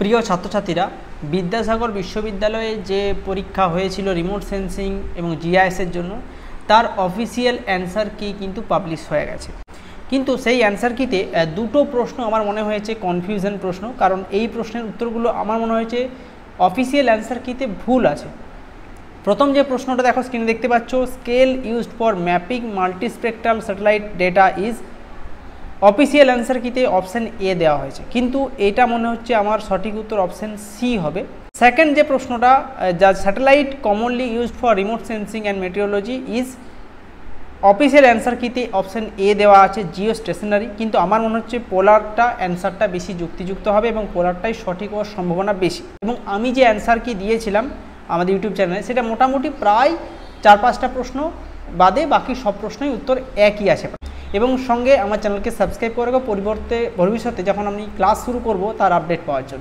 প্রিয় ছাত্রছাত্রীরা, বিদ্যাসাগর বিশ্ববিদ্যালয়ে যে পরীক্ষা হয়েছিল রিমোট সেন্সিং এবং জিআইএসের জন্য, তার অফিসিয়াল অ্যান্সার কি কিন্তু পাবলিশ হয়ে গেছে। কিন্তু সেই অ্যান্সার কিতে দুটো প্রশ্ন আমার মনে হয়েছে কনফিউশন প্রশ্ন, কারণ এই প্রশ্নের উত্তরগুলো আমার মনে হয়েছে অফিসিয়াল অ্যান্সার কিতে ভুল আছে। প্রথম যে প্রশ্নটা দেখো স্ক্রিনে দেখতে পাচ্ছ, scale used for mapping multispectral satellite data is, official answer কিতে অপশান এ দেওয়া হয়েছে, কিন্তু এটা মনে হচ্ছে আমার সঠিক উত্তর অপশান সি হবে। সেকেন্ড যে প্রশ্নটা, যা satellite commonly used for remote sensing and meteorology is, official answer কিতে অপশান এ দেওয়া আছে জিও স্টেশনারি, কিন্তু আমার মনে হচ্ছে পোলারটা অ্যান্সারটা বেশি যুক্তিযুক্ত হবে এবং পোলারটাই সঠিক হওয়ার সম্ভাবনা বেশি। এবং আমি যে অ্যান্সার কি দিয়েছিলাম আমাদের ইউটিউব চ্যানেলে, সেটা মোটামুটি প্রায় 4-5টা প্রশ্ন বাদে বাকি সব প্রশ্নই উত্তর একই আছে। এবং সঙ্গে আমার চ্যানেলকে সাবস্ক্রাইব করে রাখো ভবিষ্যতে যখন আমি ক্লাস শুরু করব তার আপডেট পাওয়ার জন্য।